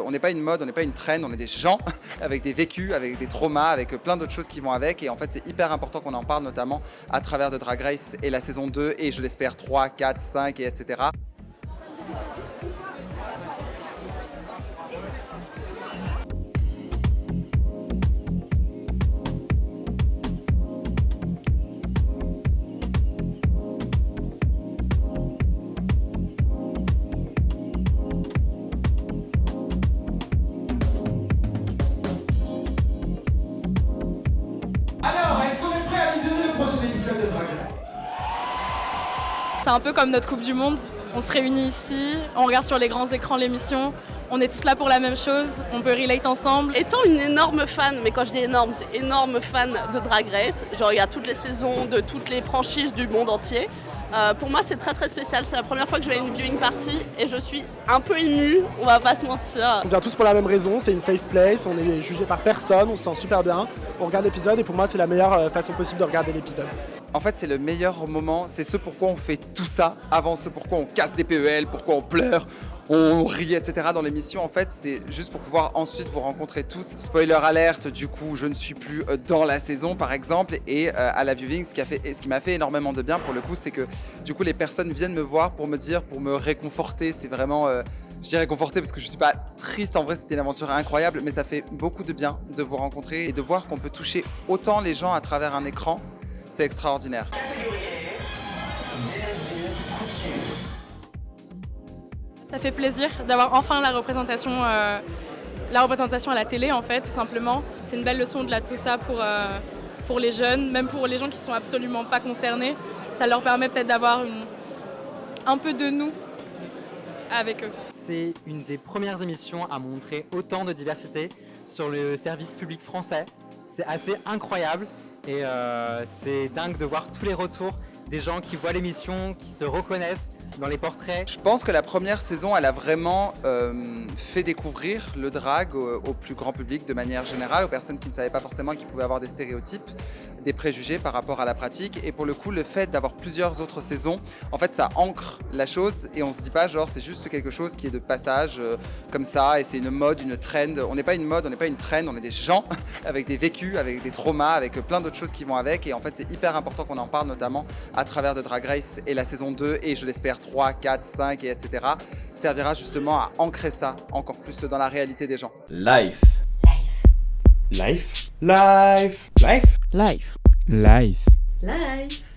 on n'est pas une mode, on n'est pas une trend, on est des gens avec des vécus, avec des traumas, avec plein d'autres choses qui vont avec. Et en fait, c'est hyper important qu'on en parle, notamment à travers de Drag Race et la saison 2 et je l'espère 3, 4, 5 et etc. Alors, est-ce qu'on est prêt à visionner le prochain épisode de Drag Race? C'est un peu comme notre Coupe du Monde. On se réunit ici, on regarde sur les grands écrans l'émission. On est tous là pour la même chose, on peut relate ensemble. Étant une énorme fan, mais quand je dis énorme, c'est énorme fan de Drag Race, je regarde toutes les saisons de toutes les franchises du monde entier. Pour moi, c'est très très spécial. C'est la première fois que je vais à une viewing party et je suis un peu émue, on va pas se mentir. On vient tous pour la même raison, c'est une safe place, on est jugé par personne, on se sent super bien. On regarde l'épisode et pour moi, c'est la meilleure façon possible de regarder l'épisode. En fait, c'est le meilleur moment, c'est ce pourquoi on fait tout ça avant, ce pourquoi on casse des PEL, pourquoi on pleure, on rit, etc. dans l'émission. En fait, c'est juste pour pouvoir ensuite vous rencontrer tous. Spoiler alerte, du coup, je ne suis plus dans la saison, par exemple, et à la viewing, ce qui m'a fait énormément de bien, pour le coup, c'est que, du coup, les personnes viennent me voir pour me dire, pour me réconforter. C'est vraiment... je dis réconforté parce que je suis pas triste, en vrai c'était une aventure incroyable, mais ça fait beaucoup de bien de vous rencontrer et de voir qu'on peut toucher autant les gens à travers un écran. C'est extraordinaire. Ça fait plaisir d'avoir enfin la représentation à la télé en fait, tout simplement. C'est une belle leçon de la tout ça pour les jeunes, même pour les gens qui sont absolument pas concernés. Ça leur permet peut-être d'avoir un peu de nous avec eux. C'est une des premières émissions à montrer autant de diversité sur le service public français. C'est assez incroyable et c'est dingue de voir tous les retours des gens qui voient l'émission, qui se reconnaissent dans les portraits. Je pense que la première saison, elle a vraiment fait découvrir le drag au plus grand public de manière générale, aux personnes qui ne savaient pas forcément qu'ils pouvaient avoir des stéréotypes, des préjugés par rapport à la pratique. Et pour le coup, le fait d'avoir plusieurs autres saisons, en fait, ça ancre la chose et on se dit pas genre c'est juste quelque chose qui est de passage comme ça et c'est une mode, une trend. On n'est pas une mode, on n'est pas une trend, on est des gens avec des vécus, avec des traumas, avec plein d'autres choses qui vont avec. Et en fait, c'est hyper important qu'on en parle, notamment à travers de Drag Race et la saison 2 et je l'espère 3, 4, 5 et etc. servira justement à ancrer ça encore plus dans la réalité des gens. Life. Life. Life. Life. Life. Life. Life.